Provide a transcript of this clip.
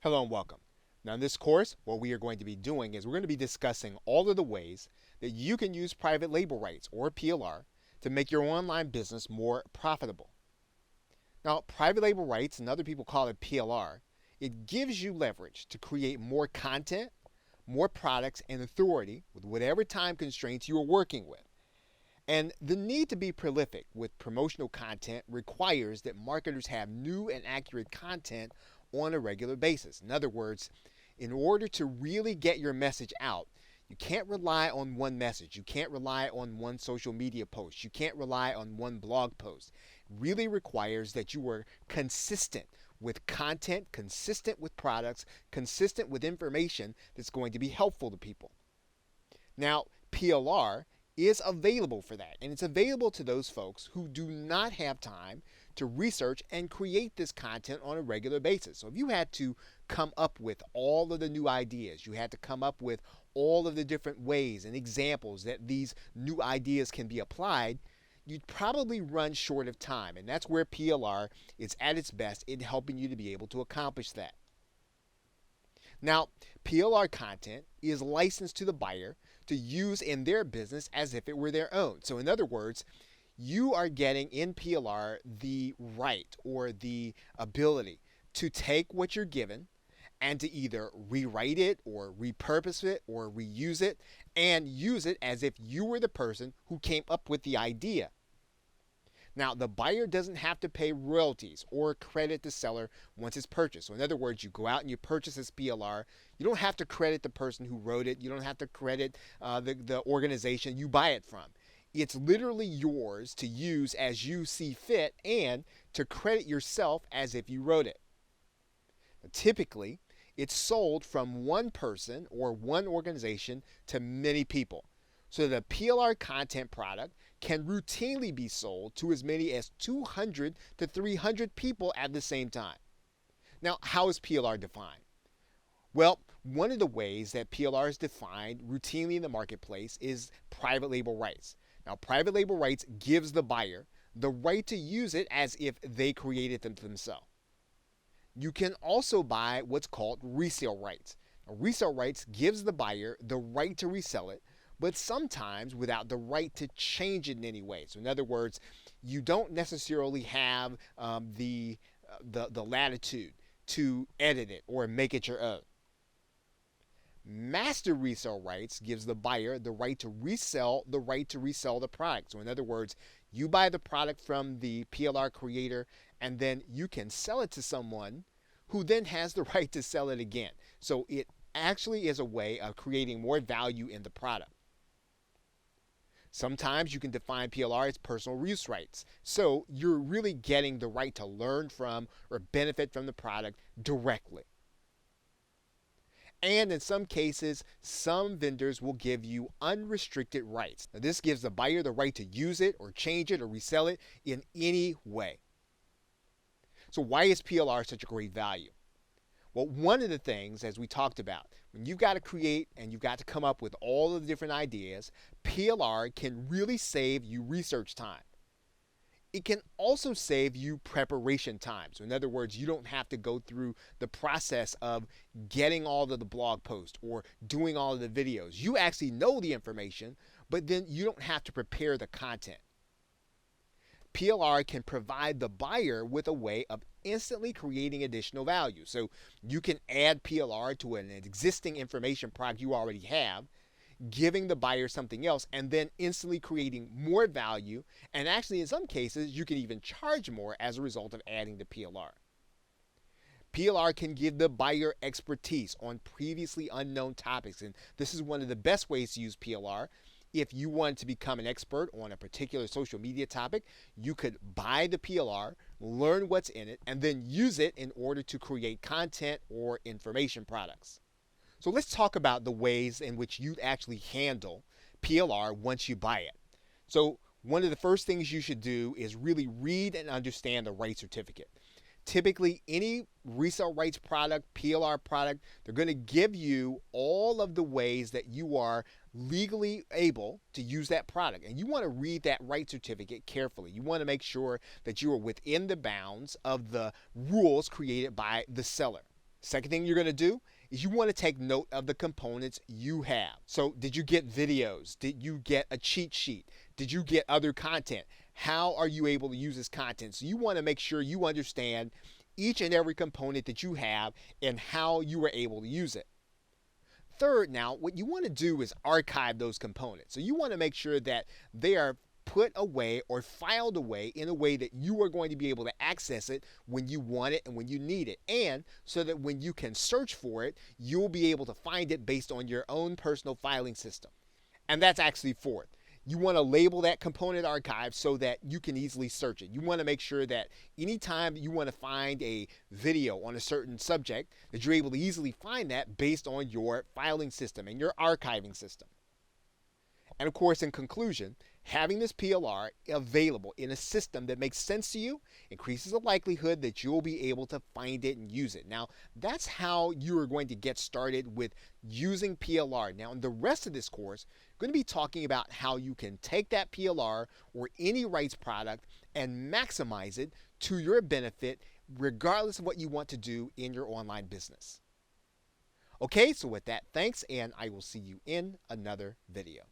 Hello and welcome. Now, in this course, what we are going to be doing is we're going to be discussing all of the ways that you can use private label rights, or PLR, to make your online business more profitable. Now, private label rights, and other people call it PLR, it gives you leverage to create more content, more products, and authority with whatever time constraints you are working with. And the need to be prolific with promotional content requires that marketers have new and accurate content on a regular basis. In other words, in order to really get your message out, you can't rely on one message. You can't rely on one social media post. You can't rely on one blog post. It really requires that you are consistent with content, consistent with products, consistent with information that's going to be helpful to people. Now, PLR is available for that, and it's available to those folks who do not have time to research and create this content on a regular basis. So if you had to come up with all of the new ideas, you had to come up with all of the different ways and examples that these new ideas can be applied, you'd probably run short of time, and that's where PLR is at its best in helping you to be able to accomplish that. Now, PLR content is licensed to the buyer to use in their business as if it were their own. So in other words, you are getting in PLR the right or the ability to take what you're given and to either rewrite it or repurpose it or reuse it and use it as if you were the person who came up with the idea. Now, the buyer doesn't have to pay royalties or credit the seller once it's purchased. So in other words, you go out and you purchase this PLR. You don't have to credit the person who wrote it. You don't have to credit the organization you buy it from. It's literally yours to use as you see fit and to credit yourself as if you wrote it. Now, typically, it's sold from one person or one organization to many people. So the PLR content product can routinely be sold to as many as 200 to 300 people at the same time. Now, how is PLR defined? Well, one of the ways that PLR is defined routinely in the marketplace is private label rights. Now, private label rights gives the buyer the right to use it as if they created them themselves. You can also buy what's called resale rights. Now, resale rights gives the buyer the right to resell it, but sometimes without the right to change it in any way. So in other words, you don't necessarily have the latitude to edit it or make it your own. Master resale rights gives the buyer the right to resell the product. So in other words, you buy the product from the PLR creator and then you can sell it to someone who then has the right to sell it again. So it actually is a way of creating more value in the product. Sometimes you can define PLR as personal use rights. So you're really getting the right to learn from or benefit from the product directly. And in some cases, some vendors will give you unrestricted rights. Now, this gives the buyer the right to use it or change it or resell it in any way. So why is PLR such a great value? Well, one of the things, as we talked about, when you've got to create and you've got to come up with all of the different ideas, PLR can really save you research time. It can also save you preparation time. So in other words, you don't have to go through the process of getting all of the blog posts or doing all of the videos. You actually know the information, but then you don't have to prepare the content. PLR can provide the buyer with a way of instantly creating additional value. So you can add PLR to an existing information product you already have, giving the buyer something else, and then instantly creating more value. And actually, in some cases, you can even charge more as a result of adding the PLR. PLR can give the buyer expertise on previously unknown topics. And this is one of the best ways to use PLR. If you want to become an expert on a particular social media topic, you could buy the PLR, learn what's in it, and then use it in order to create content or information products. So let's talk about the ways in which you actually handle PLR once you buy it. So one of the first things you should do is really read and understand the rights certificate. Typically, any resale rights product, PLR product, they're going to give you all of the ways that you are legally able to use that product. And you want to read that rights certificate carefully. You want to make sure that you are within the bounds of the rules created by the seller. Second thing you're going to do is you want to take note of the components you have. So, did you get videos? Did you get a cheat sheet? Did you get other content? How are you able to use this content? So, you want to make sure you understand each and every component that you have and how you were able to use it. Third, now, what you want to do is archive those components. So, you want to make sure that they are put away or filed away in a way that you are going to be able to access it when you want it and when you need it. And so that when you can search for it, you'll be able to find it based on your own personal filing system. And that's actually fourth. You want to label that component archive so that you can easily search it. You want to make sure that anytime you want to find a video on a certain subject, that you're able to easily find that based on your filing system and your archiving system. And of course, in conclusion, having this PLR available in a system that makes sense to you increases the likelihood that you'll be able to find it and use it. Now, that's how you are going to get started with using PLR. Now, in the rest of this course, I'm going to be talking about how you can take that PLR or any rights product and maximize it to your benefit, regardless of what you want to do in your online business. Okay, so with that, thanks, and I will see you in another video.